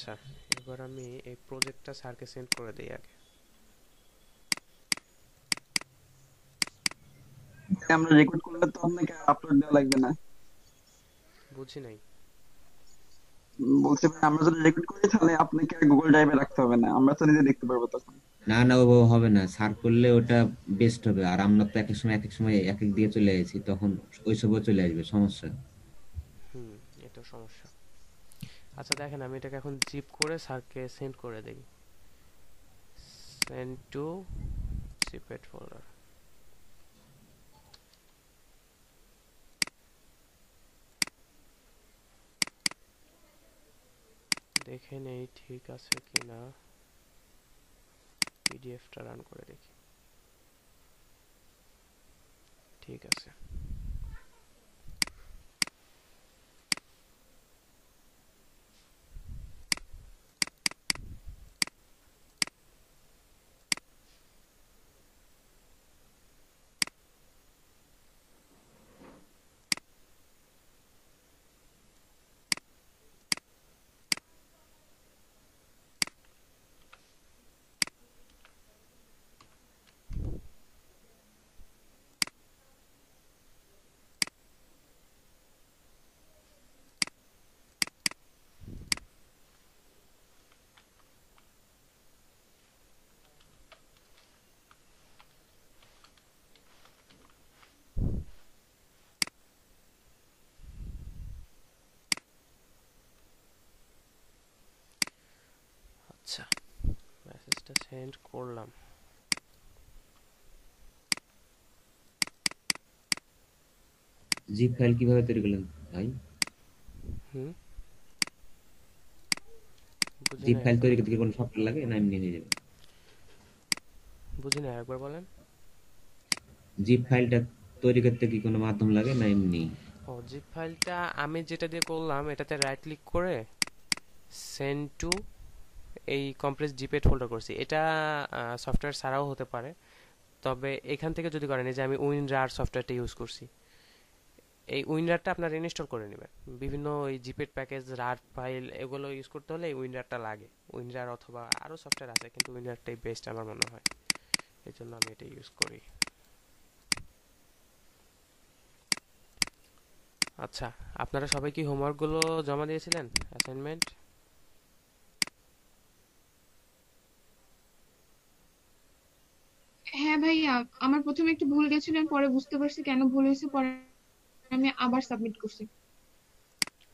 আচ্ছা, এবার আমি এই প্রজেক্টটা স্যারকে সেন্ড করে দেই আগে। আমরা রেকর্ড করলে তো আপনাকে আপলোড দেওয়া লাগবে না। বুঝি নাই। বলতে পারেন আমরা যদি রেকর্ড করি তাহলে আপনাকে গুগল ড্রাইভে রাখতে হবে না, আমরা তো নিজে দেখতে পারবো তখন। না না, ও হবে না, সার করলে ওটা বেস্ট হবে। আর আমরা তো এক এক সময় এক এক দিকে চলে আসি, তখন ওইসবও চলে আসবে, সমস্যা। হুম, এটা সমস্যা। আচ্ছা দেখেন, আমি এটাকে এখন জিপ করে স্যারকে সেন্ড করে দেই। Send to zipped folder. দেখে নেই ঠিক আছে কিনা, পিডিএফটা রান করে দেখি। ঠিক আছে। আচ্ছা, মেসেজটা সেন্ড করলাম। জিপ ফাইল কিভাবে তৈরি করলেন ভাই? হুম, বুঝি জিপ না ফাইল একবার। তৈরি করতে কি কোনো সফটওয়্যার লাগে, না এমনি হয়ে যাবে? বুঝি না একবার বলেন। জিপ ফাইলটা তৈরি করতে কি কোনো মাধ্যম লাগে, না এমনি? ও, জিপ ফাইলটা আমি যেটা দিয়ে করলাম, এটাতে রাইট ক্লিক করে সেন্ড টু এই কম্প্রেস জিপেট ফোল্ডার করছি। এটা সফটওয়্যার ছাড়াও হতে পারে, তবে এখান থেকে যদি করেন, এই যে আমি উইনরার সফটওয়্যারটা ইউজ করছি, এই উইনরারটা আপনারা ইনস্টল করে নেবেন। বিভিন্ন ওই জিপেট প্যাকেজ, রার ফাইল এগুলো ইউজ করতে হলে এই উইনরারটা লাগে। উইনরার অথবা আরও সফটওয়্যার আছে, কিন্তু উইনরারটাই বেস্ট আমার মনে হয়, এই জন্য আমি এটা ইউজ করি। আচ্ছা, আপনারা সবাই কি হোমওয়ার্কগুলো জমা দিয়েছিলেন, অ্যাসাইনমেন্ট? হ্যাঁ ভাইয়া, আমার প্রথমে একটু ভুল গেছিল, আমি পরে বুঝতে পারছি কেন ভুল হয়েছে, পরে আমি আবার সাবমিট করছি।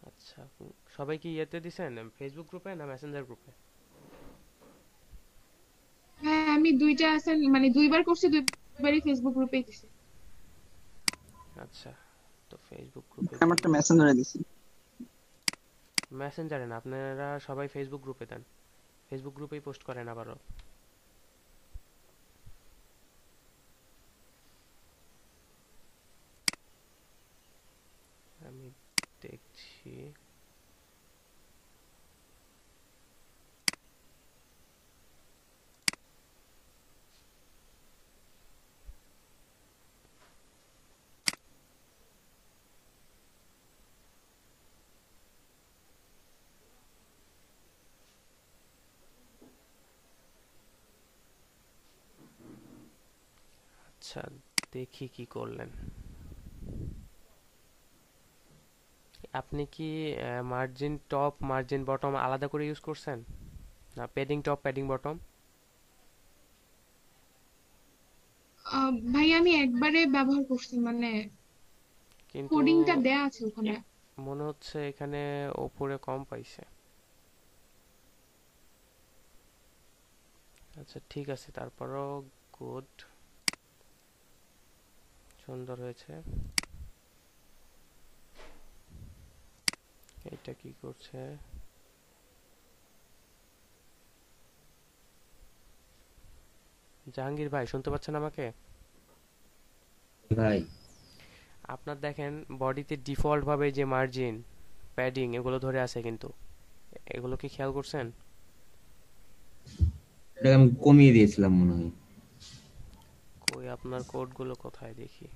আচ্ছা, সবাই কি ইয়েতে দিছেন, ফেসবুক গ্রুপে না মেসেঞ্জার গ্রুপে? হ্যাঁ, আমি দুইটা মানে দুইবার করছি, দুইবারই ফেসবুক গ্রুপে দিছি। আচ্ছা, তো ফেসবুক গ্রুপে আমারটা দিয়ে মেসেঞ্জারে দিছি। মেসেঞ্জারে না, আপনারা সবাই ফেসবুক গ্রুপে দেন। ফেসবুক গ্রুপেই পোস্ট করেন আবারও। আমি দেখছি। আচ্ছা, দেখি কি করলেন। আপনি কি মার্জিন টপ মার্জিন বটম আলাদা করে ইউজ করছেন, না প্যাডিং টপ প্যাডিং বটম? ভাই আমি একবারে ব্যবহার করছি, মানে কিন্তু কোডিংটা দেয়া আছে ওখানে। মনে হচ্ছে এখানে ওপরে কম পাইছে। আচ্ছা ঠিক আছে, তারপরও গুড, সুন্দর হয়েছে। এটা কি করছে? জাহাঙ্গীর ভাই শুনতে পাচ্ছেন আমাকে? ভাই, আপনার দেখেন বডিতে ডিফল্ট ভাবে যে মার্জিন প্যাডিং এগুলো ধরে আছে, কিন্তু এগুলো কি খেয়াল করছেন? এটা আমি কমিয়ে দিয়েছিলাম মনে হয়। কই আপনার কোডগুলো কোথায় দেখি,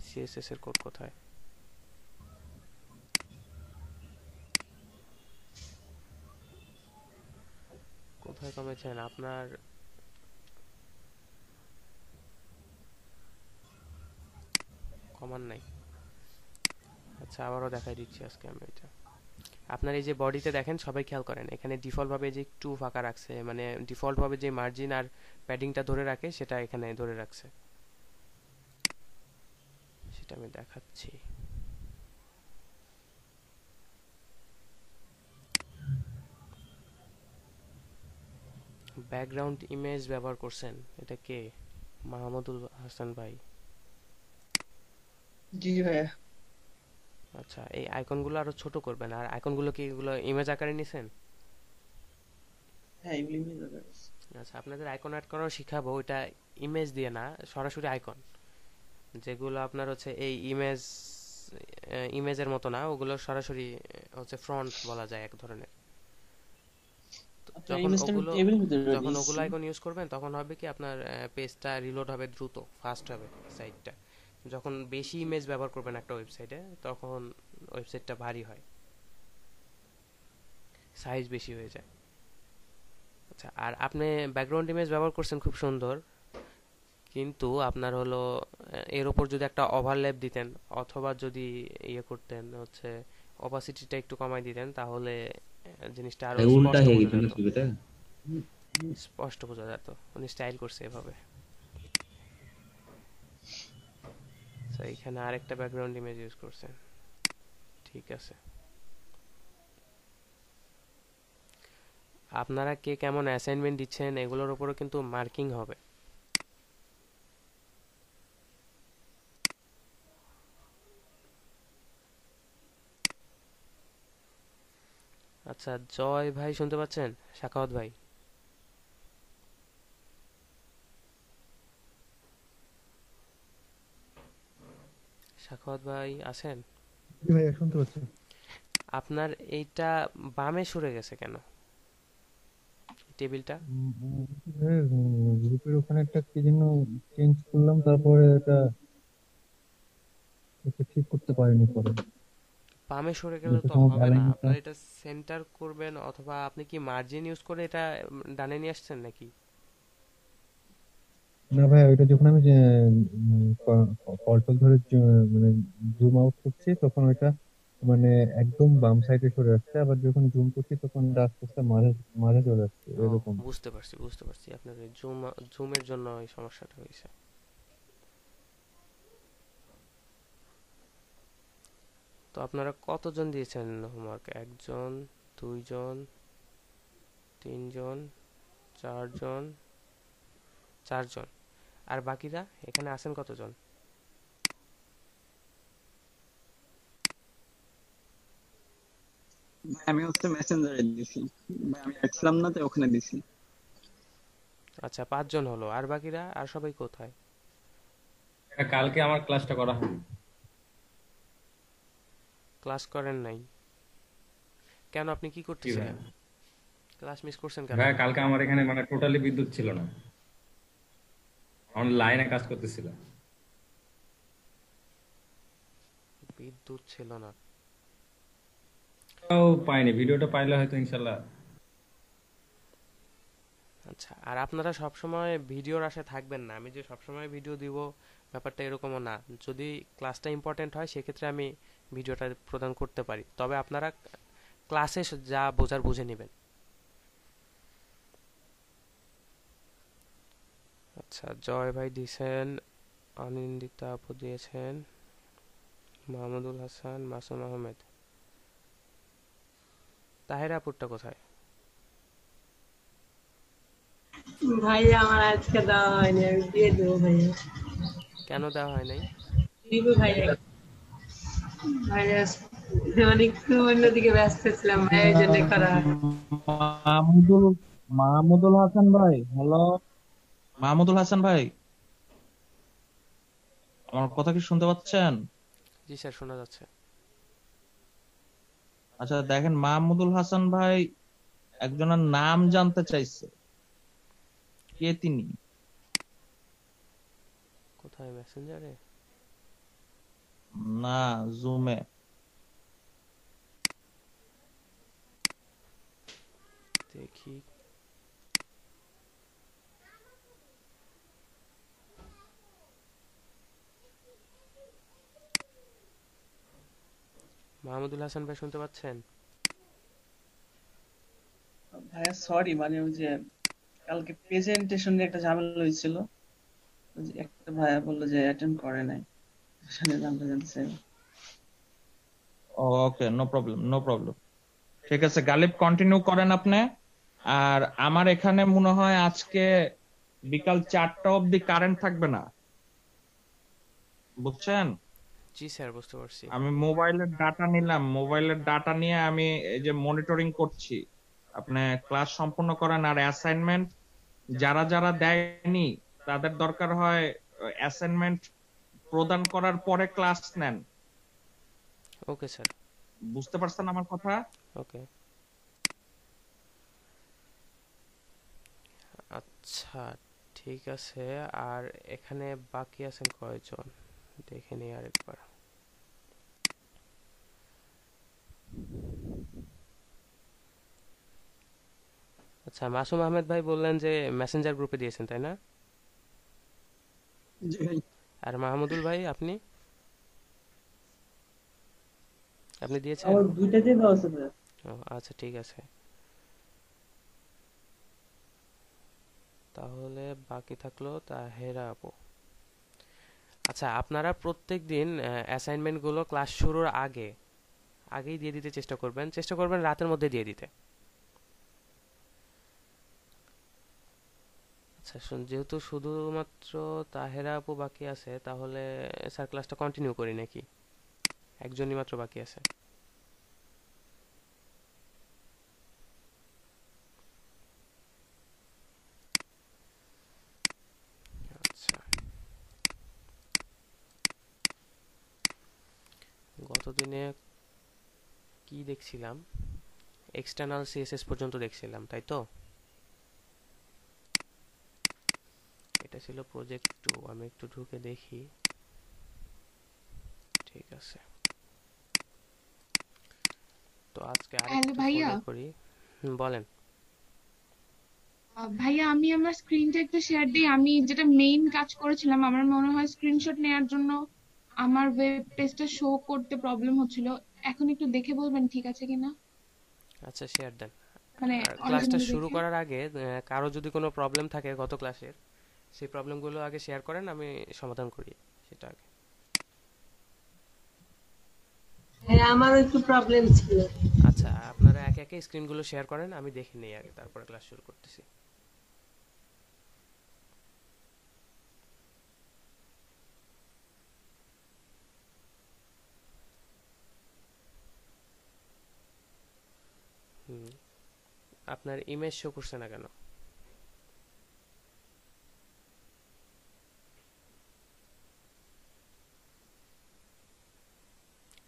সিএসএস এর কোড কোথায়? কোথায় কমেছেন আপনার? কমান নাই। আচ্ছা, আবারও দেখাই দিচ্ছি আজকে আমি এটা। আপনার এই যে বডিতে দেখেন, সবাই খেয়াল করেন, এখানে ডিফল্ট ভাবে যে একটু ফাঁকা রাখছে, মানে ডিফল্ট ভাবে যে মার্জিন আর প্যাডিংটা ধরে রাখে সেটা এখানে ধরে রাখছে। সেটা আমি দেখাচ্ছি। ব্যাকগ্রাউন্ড ইমেজ ব্যবহার করছেন, এটা কে? মাহমুদুল হাসান ভাই। জি ভাইয়া। আচ্ছা, এই আইকনগুলো আরো ছোট করবেন। আর আইকনগুলো কি এগুলো ইমেজ আকারে নিছেন? হ্যাঁ, এগুলি মিলে যাবে। আচ্ছা, আপনাদের আইকন অ্যাড করাও শিখাবো, এটা ইমেজ দিয়ে না, সরাসরি আইকন। যেগুলো আপনার হচ্ছে এই ইমেজের মতো না, ওগুলো সরাসরি হচ্ছে ফ্রন্ট বলা যায় এক ধরনের। আচ্ছা, যখন ইমেজটা আমি ওগুলো টেবিলের ভিতরে যখন ওগুলো দিয়েছি। আইকন ইউজ করবেন তখন হবে কি, আপনার পেজটা রিলোড হবে দ্রুত, ফাস্ট হবে সাইটটা। যখন বেশি ইমেজ ব্যবহার করবেন একটা ওয়েবসাইটে, তখন ওয়েবসাইটটা ভারী হয়, সাইজ বেশি হয়ে যায়। আচ্ছা, আর আপনি ব্যাকগ্রাউন্ড ইমেজ ব্যবহার করছেন খুব সুন্দর, কিন্তু আপনার হলো এর ওপর যদি একটা ওভারল্যাপ দিতেন, অথবা যদি ইয়ে করতেন হচ্ছে অপাসিটিটা একটু কমাই দিতেন, তাহলে জিনিসটা আরো ভাই উল্টা স্পষ্ট হয়ে বোঝা গেছে না যেত। ছবিটা? স্পষ্ট বোঝা যেত, উনি স্টাইল করছে এভাবে। আচ্ছা, এখানে আরেকটা ব্যাকগ্রাউন্ড ইমেজ ইউজ করছেন, ঠিক আছে। আপনারা কে কেমন অ্যাসাইনমেন্ট দিচ্ছেন এগুলোর উপরও কিন্তু মার্কিং হবে। আচ্ছা, জয় ভাই শুনতে পাচ্ছেন? সাখাওয়াত ভাই, সাখাওয়াত ভাই আছেন? জি ভাইয়া শুনতে পাচ্ছি। আপনার এইটা বামে সরে গেছে কেন, টেবিলটা? গ্রুপের ওখানে একটা কি যেন চেঞ্জ করলাম, তারপরে এটা ঠিক করতে পারিনি পরে। বামে সরে গেলে যত তো সম্ভব হবে না, অ্যালাইনমেন্টটা। আপনার এটা সেন্টার করবেন, অথবা আপনি কি মার্জিন ইউজ করে এটা ডানে নিয়ে আসছেন নাকি? না ভাইয়া, ওইটা যখন আমি কন্ট্রোল ধরে মানে জুম আউট করছি, তখন ওইটা মানে একদম বাম সাইডে সরে আসছে, আবার যখন জুম করছি তখন এটা আস্তে আস্তে মাঝে মাঝে চলে আসছে ও, এরকম। বুঝতে পারছি বুঝতে পারছি, আপনার এই জুমের জন্য এই সমস্যাটা হয়েছে। তো আপনারা কতজন দিয়েছেন হোমওয়ার্ক? একজন, দুইজন, তিনজন, চারজন, চারজন। আর বাকিরা এখানে আছেন কতজন? ভাই আমি হচ্ছে মেসেঞ্জারে দিছি। ভাই আমি আসলাম না তো ওখানে দিছি। আচ্ছা, 5 জন হলো। আর বাকিরা, আর সবাই কোথায়? এটা কালকে আমার ক্লাসটা করা হয়নি। ক্লাস করেন নাই কেন? আপনি কি কি ভাই? করতেছিলেন? ক্লাস মিস করছেন কেন? ভাই কালকে আমার এখানে মানে টোটালি বিদ্যুৎ ছিল না, লাইনে কাজ করতেছিল। বিদ্যুৎ ছিল না? তাও পাইনি, ভিডিওটা পাইলে হয়তো ইনশাল্লাহ। আচ্ছা, আর আপনারা সবসময় ভিডিওর আশায় থাকবেন না, আমি যে সবসময় ভিডিও দিব ব্যাপারটা এরকমও না। যদি ক্লাসটা ইম্পর্টেন্ট হয় সেক্ষেত্রে আমি ভিডিওটা প্রদান করতে পারি, তবে আপনারা ক্লাসে যা বোঝার বুঝে নেবেন। আচ্ছা, জয় ভাই দিয়েছেন, অনিন্দিতা আপু দিয়েছেন, মাহমুদুল হাসান, মাসুম আহমেদ। তাহেরা আপুরটা কোথায়? ভাইয়া আমার আজকে দেওয়া হয়নি, আমি দিয়ে দেবো ভাইয়া। কেন দেওয়া হয় নাই? দিব ভাইয়া। ভাইয়া মানে একটু অন্যদিকে ব্যস্ত ছিলাম ভাইয়া, এই জন্য করা হয়। মাহমুদুল মাহমুদুল হাসান ভাই, হ্যালো। মাহমুদুল হাসান ভাই, আমার কথা কি শুনতে পাচ্ছেন? জি স্যার, শোনা যাচ্ছে। আচ্ছা দেখেন, মাহমুদুল হাসান ভাই একজনের নাম জানতে চাইছে, কে তিনি? কোথায়, মেসেঞ্জারে? না, জুমে। দেখি। মাহমুদুল হাসান ভাই শুনতে পাচ্ছেন? ভাইয়া সরি, মানে ওই যে কালকে প্রেজেন্টেশন নিয়ে একটা ঝামেলা হয়েছিল। ওই যে একটা ভাইয়া বললো যে অ্যাটেন্ড করে নাই, সেটা জানতে চাই। ওকে, নো প্রবলেম, নো প্রবলেম। ঠিক আছে গালিব, কন্টিনিউ করেন আপনি। আর আমার এখানে মনে হয় আজকে বিকাল 4টা অবধি কারেন্ট থাকবে না, বুঝছেন? জি স্যার, বুঝতে পারছি। আমি মোবাইলের ডাটা নিলাম, মোবাইলের ডাটা নিয়ে আমি এই যে মনিটরিং করছি। আপনি ক্লাস সম্পূর্ণ করেন, আর অ্যাসাইনমেন্ট যারা যারা দেয়নি তাদের দরকার হয় অ্যাসাইনমেন্ট প্রদান করার পরে ক্লাস নেন। Okay sir. বুঝতে পারছেন আমার কথা? ওকে। আচ্ছা, ঠিক আছে। আর এখানে বাকি আছেন কয়জন দেখে নিই আরেকবার। আচ্ছা, মাসুম আহমেদ ভাই বললেন যে মেসেঞ্জার গ্রুপে দিয়েছেন, তাই না? জি ভাই। আর মাহমুদুল ভাই, আপনি আপনি দিয়েছেন? আমার দুইটাতে দেওয়া আছে ভাইয়া। ও আচ্ছা, ঠিক আছে। তাহলে বাকি থাকলো তাহেরা আপু। আচ্ছা, আপনারা প্রত্যেকদিন অ্যাসাইনমেন্টগুলো ক্লাস শুরুর আগেই দিয়ে দিতে চেষ্টা করবেন রাতের মধ্যে দিয়ে দিতে। আচ্ছা, যেহেতু শুধুমাত্র তাহেরা আপু বাকি আছে, তাহলে স্যার ক্লাসটা কন্টিনিউ করি নাকি? একজনই মাত্র বাকি আছে। আচ্ছা, গতদিনে কি দেখছিলাম? এক্সটার্নাল সিএসএস পর্যন্ত দেখছিলাম, তাই তো? এটা ছিল প্রজেক্ট 2। আমি একটু ঢুকে দেখি। ঠিক আছে, তো আজকে হ্যালো আরেকটু ভাইয়া। ফলো করি। বলেন। ভাইয়া, আমি আমার স্ক্রিনটা একটু শেয়ার দিই। আমি যেটা মেইন কাজ করেছিলাম, আমার মনে হয় স্ক্রিনশট নেওয়ার জন্য আমার ওয়েব পেজটা শো করতে প্রবলেম হচ্ছিল। এখন একটু দেখে বলবেন ঠিক আছে কিনা, আচ্ছা, শেয়ার দেন। মানে আর ক্লাসটা অরিজিনালি শুরু দেখে। করার আগে কারো যদি কোনো প্রবলেম থাকে গত ক্লাসের, সেই প্রবলেমগুলো আগে শেয়ার করেন, আমি সমাধান করি সেটা আগে। হ্যাঁ, আমারও একটু প্রবলেম ছিল। আচ্ছা, আপনারা একে একে স্ক্রিনগুলো শেয়ার করেন, আমি দেখে নিই আগে, তারপরে ক্লাস শুরু করতেছি। হুম, আপনার ইমেজ শো করছে না কেন?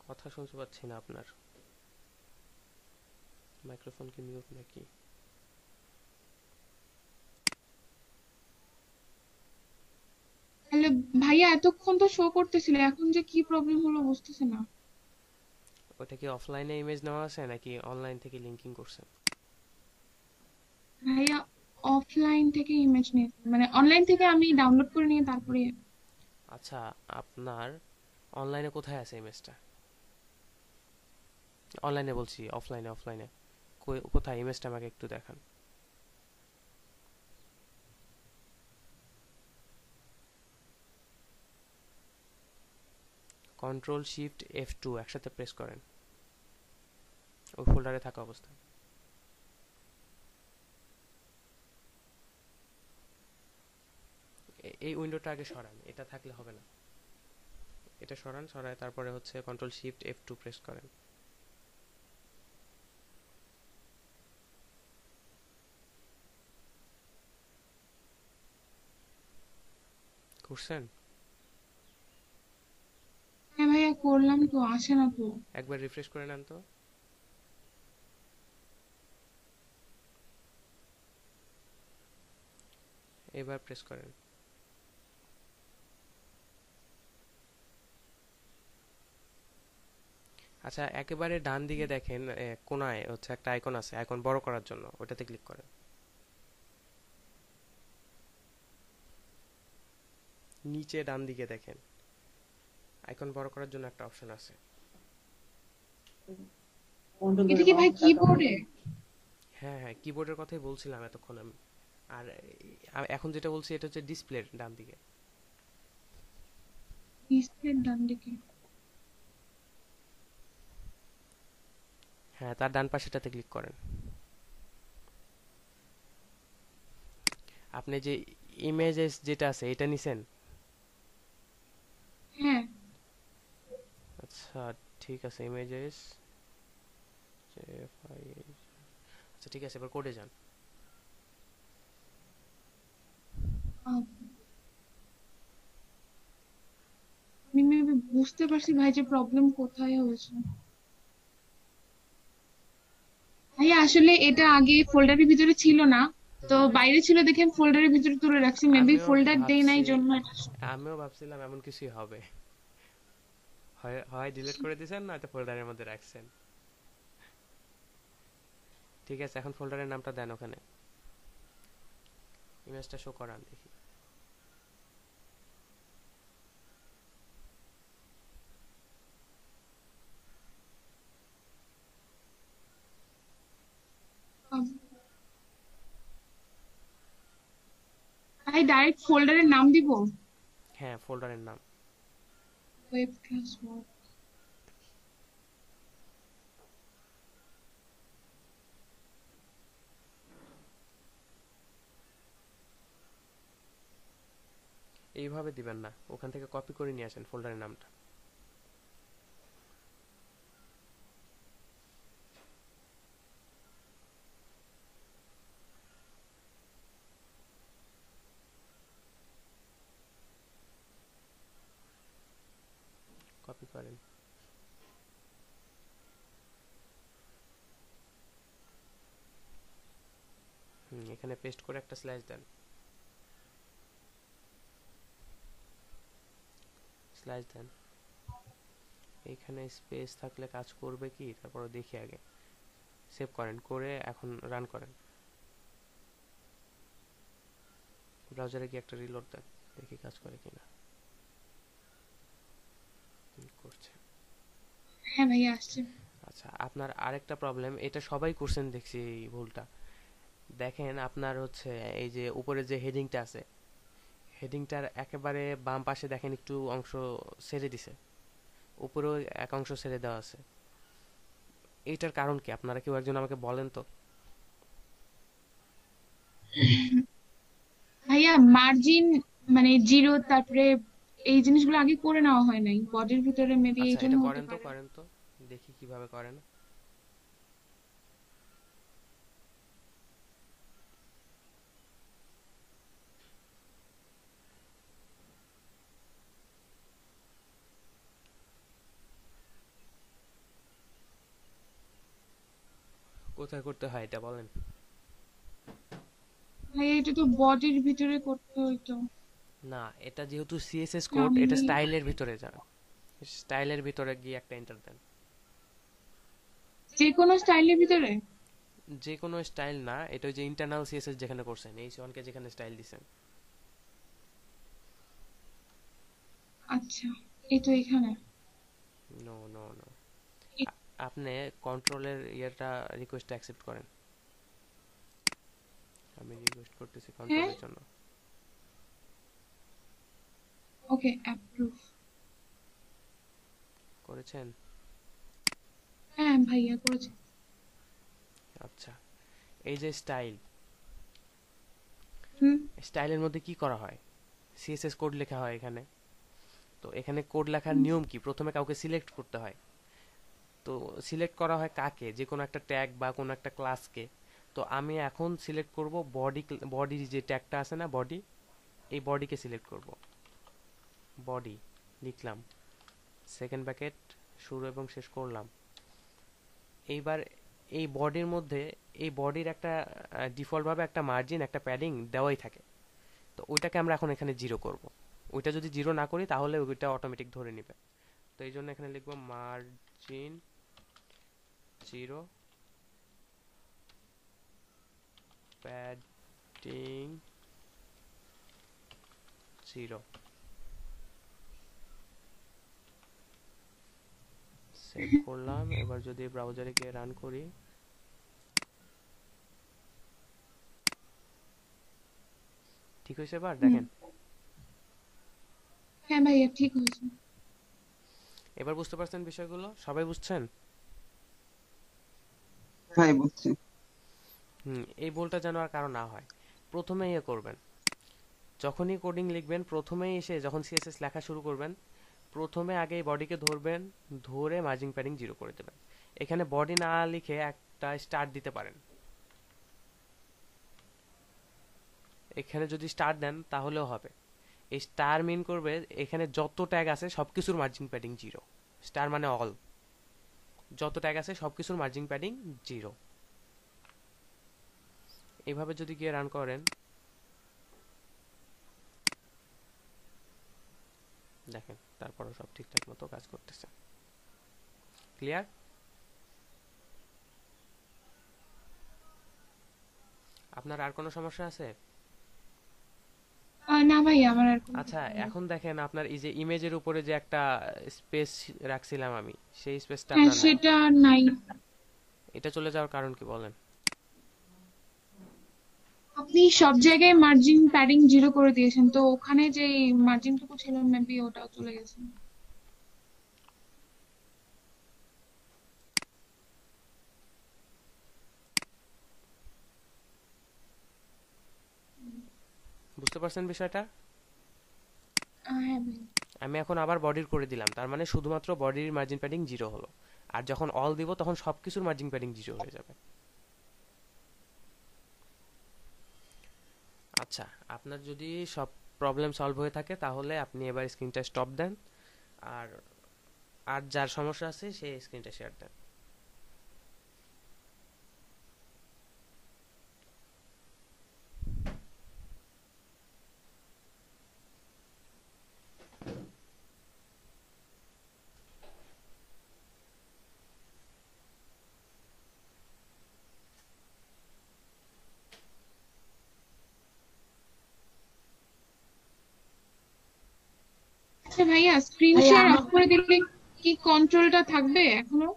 কথা শুনতে পাচ্ছি না আপনার। মাইক্রোফোন কি মিউট নাকি? তাহলে ভাইয়া, এতক্ষণ তো শো করতেছিল, এখন যে কি প্রবলেম হলো বুঝতেছি না। ওটা কি অফলাইনে ইমেজ নেওয়া আছে নাকি অনলাইন থেকে লিংকিং করছেন? ভাইয়া, অফলাইন থেকে ইমেজ নিয়ে, মানে অনলাইন থেকে আমি ডাউনলোড করে নিয়ে তারপরে। আচ্ছা, আপনার অনলাইনে কোথায় আছে ইমেজটা? অনলাইনে বলছি, অফলাইনে অফলাইনে কোথায় ইমেজটা আমাকে একটু দেখান। কন্ট্রোল শিফট F2 একসাথে প্রেস করেন ওই ফোল্ডারে থাকা অবস্থায়। এই উইন্ডোটা আগে সরান, এটা থাকলে হবে না। এটা সরান, সরায় তারপরে হচ্ছে কন্ট্রোল শিফট F2 প্রেস করেন। করছেন? হ্যাঁ ভাইয়া, করলাম তো, আসে না তো। একবার রিফ্রেশ করে নেন তো। এবার প্রেস করেন। আচ্ছা, একেবারে ডান দিকে দেখেন, কোনায় হচ্ছে একটা আইকন আছে, আইকন বড় করার জন্য, ওটাতে ক্লিক করেন। নিচে ডান দিকে দেখেন, আইকন বড় করার জন্য একটা অপশন আছে। কন্ট্রোল এটা ধরে কি ভাই মাউস টাকা কিবোর্ডে? হ্যাঁ হ্যাঁ, কিবোর্ডের কথাই বলছিলাম এতক্ষণ আমি। আর এখন যেটা বলছি এটা হচ্ছে ডিসপ্লের ডান দিকে। ডিসপ্লের ডান দিকে? হ্যাঁ, তার ডান পাশেটাতে ক্লিক করেন। আপনি যে ইমেজেস যেটা আছে এটা নিছেন? হ্যাঁ। আচ্ছা ঠিক আছে, ইমেজেস, আচ্ছা ঠিক আছে, এবার কোডে যান। আহ, আমি maybe বুঝতে পারছি ভাই যে প্রবলেম কোথায় হয়েছে। ভাই আসলে এটা আগে ফোল্ডারের ভিতরে ছিল না, তো হুম, বাইরে ছিল দেখে আমি ফোল্ডারের ভিতরে তুলে রাখছি, মেবি আমিও ফোল্ডার দেই নাই ভাবছি, জন্য এটা। আমিও ভাবছিলাম এমন কিছুই হবে। হয় হয় ডিলিট করে দিয়েছেন, নয়তো ফোল্ডারের মধ্যে রাখছেন। ঠিক আছে, এখন ফোল্ডারের নামটা দেন ওখানে, ইমেজটা শো করান দেখি। ভাই ডাইরেক্ট ফোল্ডারের নাম দিব? হ্যাঁ, ফোল্ডারের নাম। Web class work. এইভাবে দিবেন না, ওখান থেকে কপি করে নিয়ে আসেন ফোল্ডারের নামটা। কপি করেন। এখানে পেস্ট করে একটা স্ল্যাশ দেন, স্ল্যাশ দেন। এইখানে স্পেস থাকলে কাজ করবে কি, তারপর দেখি আগে। সেভ করেন, করে এখন রান করেন। ব্রাউজারে গিয়ে একটা রিলোড দেন, দেখি কাজ করে কিনা। করছে। হ্যাঁ ভাইয়া আসছে। আচ্ছা, আপনার আরেকটা প্রবলেম, এটা সবাই করছেন দেখছি এই ভুলটা। দেখেন আপনার হচ্ছে এই যে উপরে যে হেডিংটা আছে, হেডিংটার একেবারে বাম পাশে দেখেন একটু অংশ ছেড়ে দিছে, উপরেও এক অংশ ছেড়ে দেওয়া আছে। এইটার কারণ কি আপনারা কেউ একজন আমাকে বলেন তো। ভাইয়া মার্জিন মানে জিরো, তারপরে এই জিনিসগুলো আগে করে নেওয়া হয় নাই বডির ভিতরে, মেবি এই আচ্ছা জন্য এটা হতে করেন তো, পারে। করেন তো, দেখি কিভাবে করেন। কোথায় করতে হয় এটা বলেন। ভাইয়া এটা তো বডির ভিতরে করতে হইতো। না, এটা যেহেতু সিএসএস কোড, এটা আমি স্টাইলের ভিতরে যান, স্টাইলের ভিতরে গিয়ে একটা এন্টার দেন। যে কোনো স্টাইলের ভিতরে? যে কোনো স্টাইল না, এটা ওই যে ইন্টারনাল সিএসএস যেখানে করছেন, H1 কে যেখানে স্টাইল দিছেন। আচ্ছা, এই তো এখানে। নো নো নো, এ- আপনি কন্ট্রোলের ইয়েটা রিকোয়েস্ট অ্যাকসেপ্ট করেন। আমি রিকোয়েস্ট করতেছি হ্যাঁ, কন্ট্রোলের জন্য। ওকে অ্যাপ্রুভ। করেছেন? হ্যাঁ ভাইয়া করেছি। আচ্ছা, এই যে স্টাইল, হুম। স্টাইলের মধ্যে কি করা হয়, সিএসএস কোড লেখা হয় এখানে। তো এখানে কোড লেখার হুম। নিয়ম কি, প্রথমে কাউকে সিলেক্ট করতে হয়। তো সিলেক্ট করা হয় কাকে, যে কোনো একটা ট্যাগ বা কোনো একটা ক্লাসকে। তো আমি এখন সিলেক্ট করব বডি, বডির যে ট্যাগটা আছে না বডি, এই বডিকে সিলেক্ট করব। বডি লিখলাম, সেকেন্ড ব্র্যাকেট শুরু এবং শেষ করলাম। এইবার এই বডির মধ্যে, এই বডির একটা ডিফল্টভাবে একটা মার্জিন, একটা প্যাডিং দেওয়াই থাকে। তো ওইটাকে আমরা এখন এখানে জিরো করব। ওইটা যদি জিরো না করি তাহলে ওইটা অটোমেটিক ধরে নেবে। তো এই জন্য এখানে লিখবো margin zero, padding zero, save করলাম। এবার যদি ব্রাউজারে গিয়ে রান করি, ঠিক হয়েছে এবার দেখেন। হ্যাঁ ভাইয়া ঠিক হয়েছে। এবার বুঝতে পারছেন বিষয়গুলো? সবাই বুঝছেন? ভাই বুঝছি। এই ভুলটা যেন আর কারো না হয়। প্রথমে ইয়ে করবেন, যখনই কোডিং লিখবেন প্রথমেই এসে যখন সিএসএস লেখা শুরু করবেন, প্রথমে আগে বডিকে ধরবেন, ধরে মার্জিং প্যাডিং 0 করে দেবেন। এখানে বডি না লিখে একটা স্টার দিতে পারেন। এখানে যদি স্টার দেন তাহলেও হবে। এই স্টার মিন করবে এখানে যত ট্যাগ আছে সবকিছুর মার্জিং প্যাডিং 0। স্টার মানে অল, যত ট্যাগ আছে সবকিছুর মার্জিং প্যাডিং 0। এইভাবে যদি গিয়ে রান করেন, দেখেন তারপরও সব ঠিকঠাক মতো কাজ করতেছে। ক্লিয়ার? আপনার আর কোনো সমস্যা আছে? না ভাইয়া আমার আর কোনো আচ্ছা, কিছু নেই। এখন দেখেন আপনার এই যে ইমেজের উপরে যে একটা স্পেস রাখছিলাম আমি, সেই স্পেসটা হ্যাঁ আপনার নাই। সেটা নাই। এটা চলে যাওয়ার কারণ কি বলেন? আপনি সব জায়গায় মার্জিন প্যাডিং 0 করে দিয়েছেন, তো ওখানে যে মার্জিনটুকু ছিল মেবি ওটাও চলে গেছে। বুঝতে পারছেন বিষয়টা? হ্যাঁ ভাই। আমি এখন আবার বডির করে দিলাম, তার মানে শুধুমাত্র বডির মার্জিন প্যাডিং 0 হলো। আর যখন অল দিব তখন সবকিছুর মার্জিন প্যাডিং 0 হয়ে যাবে। আচ্ছা, আপনার যদি সব প্রবলেম সলভ হয়ে থাকে তাহলে আপনি এবার স্ক্রিনটা স্টপ দেন, আর আর যার সমস্যা আছে সে স্ক্রিনটা শেয়ার দেন। আচ্ছা ভাইয়া, স্ক্রিন ভাইয়া শেয়ার আমার অফ করে দিলে কি কন্ট্রোলটা থাকবে এখনো?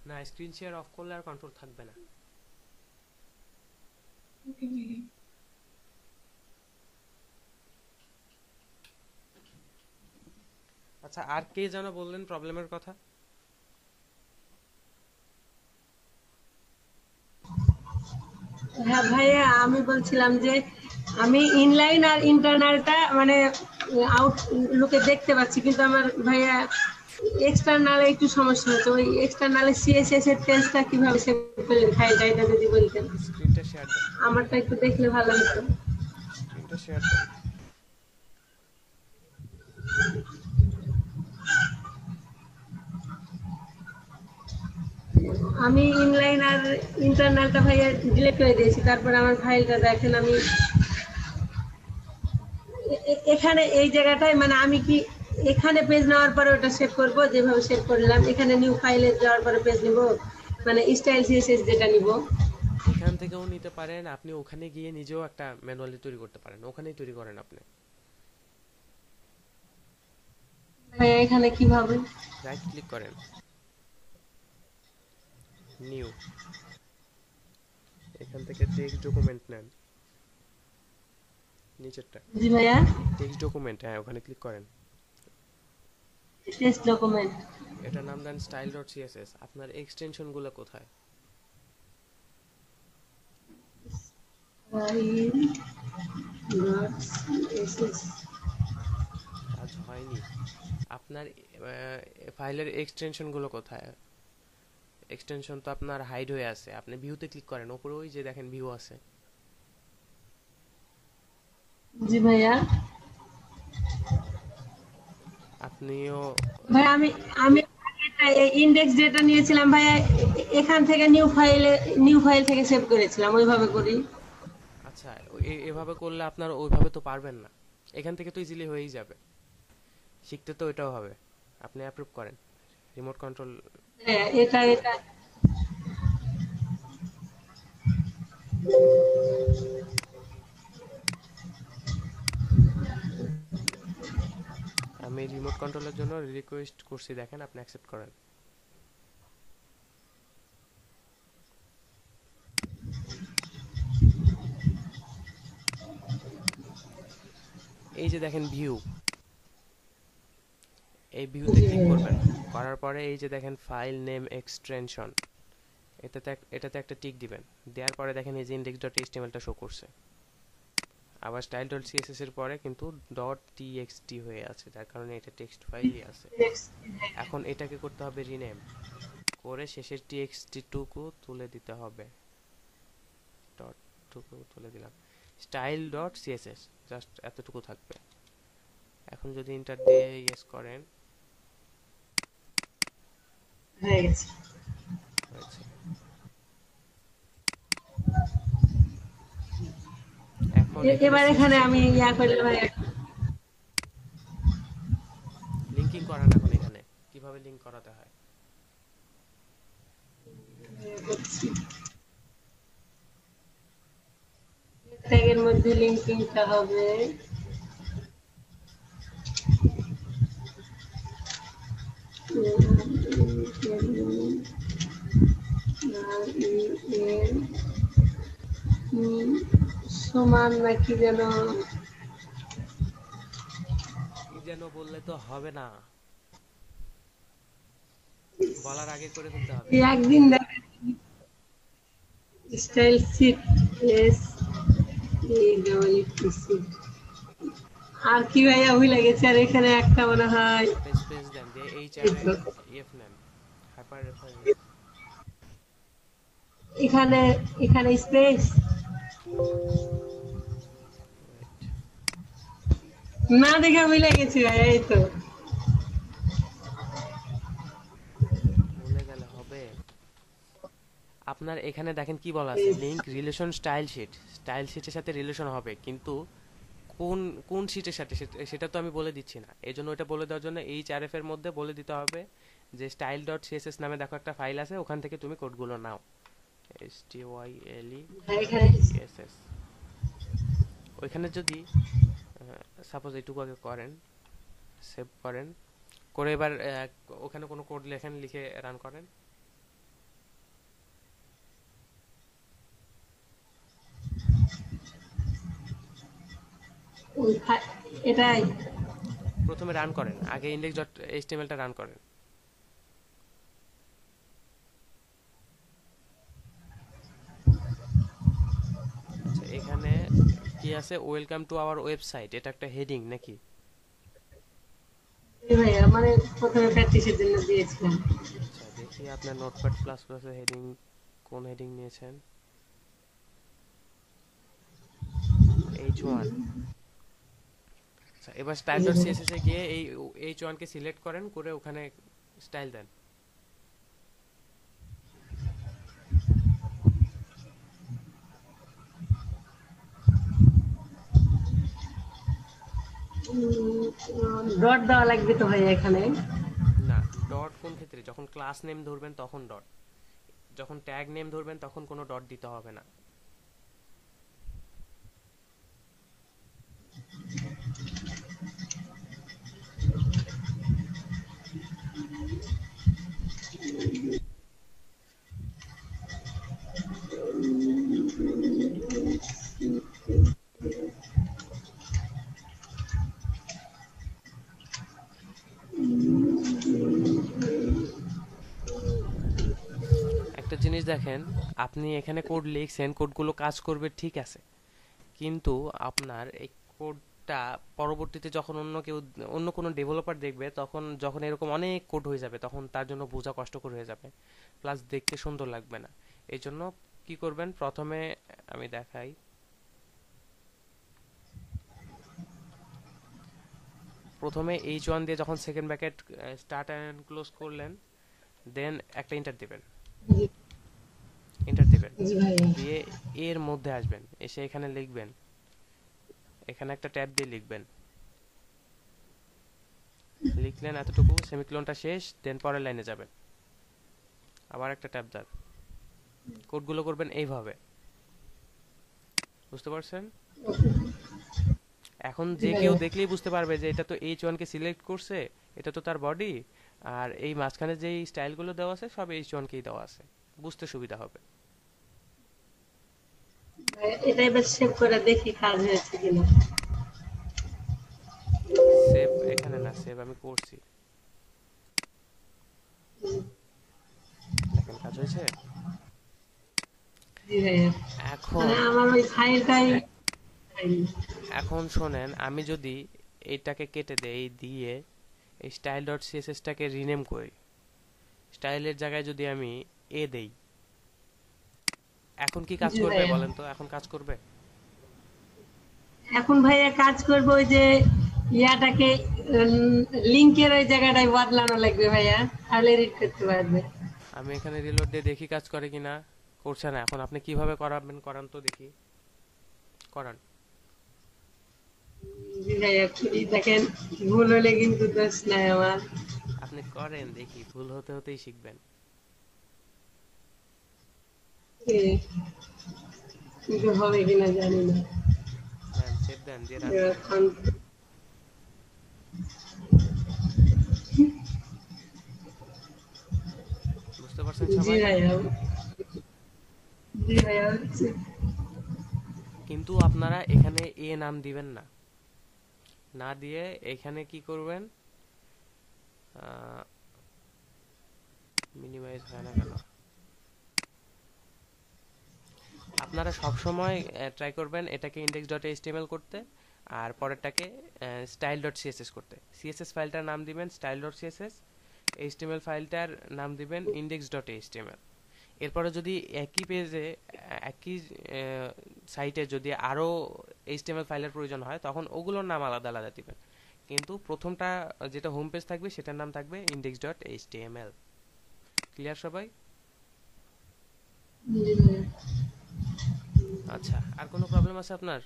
না, স্ক্রিন শেয়ার অফ করলে আর কন্ট্রোল থাকবে না। ওকে ভাইয়া। আচ্ছা, আর কে যেন বললেন প্রবলেমের কথা? হ্যাঁ ভাইয়া, আমি বলছিলাম যে আমি ইনলাইন আর ইন্টারনালটা মানে আউটলুকে দেখতে পাচ্ছি, কিন্তু আমার ভাইয়া এক্সটার্নালে একটু সমস্যা হচ্ছে। ওই এক্সটার্নালে সিএসএস এর টেন্সটা কিভাবে সেভ করলেন ফাইলটা, এটা যদি বলতেন স্ক্রিনটা শেয়ার দেন, আমারটা একটু দেখলে ভালো হতো। স্ক্রিনটা শেয়ার দেন। আমি ইনলাইন আর ইন্টারনালটা ভাইয়া ডিলিট করে দিয়েছি, তারপর আমার ফাইলটা দেখেন। আমি এখানে এই জায়গাটায় মানে আমি কি এখানে পেজ নেওয়ার পরে ওটা সেভ করব, যেভাবে সেভ করলাম এখানে নিউ ফাইলে যাওয়ার পরে পেজ নিব, মানে স্টাইল সিএসএস যেটা নিব। এখান থেকেও নিতে পারেন, আপনি ওখানে গিয়ে নিজেও একটা ম্যানুয়ালি তৈরি করতে পারেন, ওখানেই তৈরি করেন আপনি। ভাইয়া এখানে কিভাবে? রাইট ক্লিক করেন, নিউ, এখান থেকে টেক্সট ডকুমেন্ট নেন, নিচেরটা জি ভাইয়া, টেক্সট ডকুমেন্ট, হ্যাঁ ওখানে ক্লিক করেন। Text document. এটার নাম দেন স্টাইল ডট সিএসএস। আপনার এক্সটেনশন গুলো কোথায়? কাজ হয়নি আপনার? ফাইলের এক্সটেনশন গুলো কোথায়? এক্সটেনশন তো আপনার হাইড হয়ে আছে। আপনি ভিউতে ক্লিক করেন, উপরে ওই যে দেখেন ভিউ আছে। জি ভাইয়া। আপনিও ভাই আমি আমি ইন্ডেক্স ডেটা নিয়েছিলাম ভাইয়া, এখান থেকে নিউ ফাইল থেকে সেভ করেছিলাম, ওইভাবে করি। আচ্ছা, এভাবে করলে আপনার ওইভাবে তো পারবেন না, এখান থেকে তো ইজিলি হয়েই যাবে। শিখতে তো এটাও হবে। আপনি অ্যাপ্রুভ করেন রিমোট কন্ট্রোল। হ্যাঁ, এটা আমি রিমোট কন্ট্রোলের জন্য রিকোয়েস্ট করছি, দেখেন আপনি অ্যাকসেপ্ট করেন। এই যে দেখেন ভিউ, এই ভিউতে ক্লিক করবেন, করার পরে এই যে দেখেন ফাইল নেম এক্সটেনশন, এটাতে একটা টিক দিবেন, দেওয়ার পরে দেখেন এই যে index.html-টা শো করছে। আবার style.css এর পরে কিন্তু .txt হয়ে আছে, যার কারণে এটা টেক্সট ফাইলই আছে। এখন এটাকে করতে হবে রিনেম করে শেষের txt টুকু তুলে দিতে হবে, ডট টুকু তুলে দিলাম, style.css জাস্ট এতটুকু থাকবে। এখন যদি এন্টার দিয়ে ইয়েস করেন, হয়ে গেছে। হয়েছে। এখন এবার এখানে আমি ইয়া করলে ভাই লিংকিং করান। এখন এখানে কিভাবে লিংক করাতে হয় ট্যাগের মধ্যে লিংকিংটা হবে সমান নাকি যেন বললে তো হবে না, বলার আগে করে ফেলতে হবে। একদিন স্টাইল সিট এস আর কি ভাইয়া ভুলে গেছে। আর এখানে একটা মনে হয় স্পেস দেন, দিয়ে এইচ আর এফ নেন, হাইপার রেফারেন্স। এখানে এখানে স্পেস না দেখে ভুলে গেছি ভাইয়া। এই তো ভুলে গেলে হবে। আপনার এখানে দেখেন কি বলা আছে, link relation style sheet, style শিটের সাথে রিলেশন হবে, কিন্তু কোন কোন শিটের সাথে সেটা তো আমি বলে দিচ্ছি না। এই জন্য ওইটা বলে দেওয়ার জন্য এইচআরএফ এর মধ্যে বলে দিতে হবে যে style.css নামে দেখো একটা ফাইল আছে, ওখান থেকে তুমি কোডগুলো নাও, style.css। ওইখানে যদি সাপোজ এইটুকু আগে করেন, সেভ করেন, করে এবার ওখানে কোনো কোড লেখেন, লিখে রান করেন। এটাই প্রথমে রান করেন, আগে index.html-টা রান করেন। আচ্ছা, এখানে কি আছে, ওয়েলকাম টু আওয়ার ওয়েবসাইট, এটা একটা হেডিং নাকি? ভাইয়া মানে প্রথমে প্র্যাকটিসের জন্য দিয়েছিলাম। আচ্ছা, দেখি আপনার নোটপ্যাড প্লাস প্লাসের হেডিং কোন হেডিং নিয়েছেন। h1। আচ্ছা, এবার style.css এ গিয়ে এই h1 কে সিলেক্ট করেন, করে ওখানে স্টাইল দেন। ডট দেওয়া লাগবে তো ভাইয়া এখানে? না, ডট কোন ক্ষেত্রে? যখন ক্লাস নেম ধরবেন তখন ডট, যখন ট্যাগ নেম ধরবেন তখন কোনো ডট দিতে হবে না। একটা জিনিস দেখেন, আপনি এখানে কোড লিখছেন, কোডগুলো কাজ করবে ঠিক আছে, কিন্তু আপনার এই কোডটা পরবর্তীতে যখন অন্য কোনো ডেভেলপার দেখবে, তখন যখন এরকম অনেক কোড হয়ে যাবে, তখন তার জন্য বোঝা কষ্টকর হয়ে যাবে, প্লাস দেখতে সুন্দর লাগবে না। এই জন্য কি করবেন, প্রথমে আমি দেখাই, প্রথমে h1 দিয়ে যখন second bracket start and close করলেন, দেন একটা এন্টার দিবেন, দিয়ে এর মধ্যে আসবেন, এসে এখানে লিখবেন, এখানে একটা ট্যাব দিয়ে লিখবেন, লিখলেন এতটুকু, সেমিকোলনটা শেষ, দেন পরের লাইনে যাবেন, আবার একটা ট্যাব দেন, কোডগুলো করবেন এইভাবে, বুঝতে পারছেন? এখন জি যে কেউ ভাইয়া। দেখলেই বুঝতে পারবে যে এটা তো H1 কে সিলেক্ট করছে, এটা তো তার বডি, আর এই মাঝখানে যেই স্টাইলগুলো দেওয়া আছে সব H1 কেই দেওয়া আছে, বুঝতে সুবিধা হবে। এটা এবার সেভ করে দেখি কাজ হয়েছে কিনা। সেভ এখানে না, সেভ আমি করছি, দেখেন কাজ হয়েছে। জি ভাইয়া, এখন মানে আমার ওই ফাইলটাই হয়নি। এখন শোনেন, আমি যদি এইটাকে কেটে দেই, দিয়ে এই স্টাইল ডট সিএসএস টাকে রিনেম করি, স্টাইলের জায়গায় যদি আমি এ দেই, এখন কি কাজ জি করবে ভাইয়া, বলেন তো? এখন কাজ করবে? এখন ভাইয়া কাজ করবো ওই যে ইয়াটাকে লিঙ্কের ওই জায়গাটায় বদলানো লাগবে ভাইয়া, তাহলে এডিট করতে পারবে। আমি এখানে রিলোড দিয়ে দেখি কাজ করে কিনা। করছে না। এখন আপনি কিভাবে করাবেন, করান তো দেখি, করান। জি ভাইয়া, প্লিজ দেখেন, ভুল হলে কিন্তু দোষ নাই আমার। আপনি করেন দেখি, ভুল হতে হতেই শিখবেন। জি, কিন্তু হবে কিনা জানি না। দেন, সেভ দেন, দিয়ে রান করেন। এখন বুঝতে পারছেন জি সবাই? ভাইয়া, জি ভাইয়া হচ্ছে। কিন্তু আপনারা এখানে এ নাম দিবেন না, না দিয়ে এখানে কি করবেন, মিনিমাইজ হয় না কেন? আপনারা সব সময় ট্রাই করবেন এটাকে index.html করতে, আর পরেরটাকে style.css করতে। সিএসএস ফাইলটার নাম দিবেন style.css, এইচটিএমএল ফাইলটার নাম দিবেন index.html। এরপরে যদি একই পেজে, একই সাইটে যদি আরো এইচটিএমএল ফাইলের প্রয়োজন হয়, তখন ওগুলোর নাম আলাদা আলাদা দিবেন। কিন্তু প্রথমটা যেটা হোম পেজ থাকবে সেটার নাম থাকবে index.html। ক্লিয়ার সবাই? জি ভাইয়া। আচ্ছা, আর কোনো প্রবলেম আছে আপনার?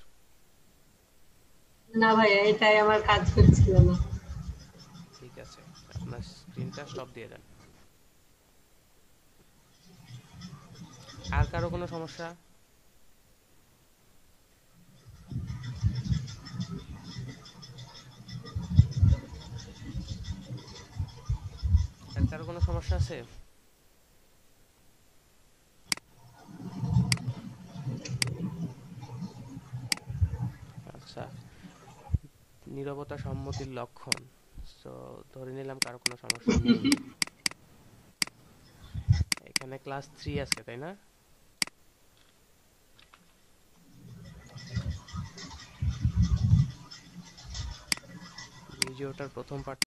না ভাইয়া, এটাই আমার কাজ করছিল না। ঠিক আছে, আপনার স্ক্রিনটা স্টপ দিয়ে দেন। আর কারো কোনো সমস্যা? আর কারো কোনো সমস্যা আছে? আচ্ছা, নীরবতা সম্মতির লক্ষণ। সো ধরে নিলাম কারো কোনো সমস্যা নেই। এখানে ক্লাস 3 আছে, তাই না? ভিডিওটার প্রথম পার্ট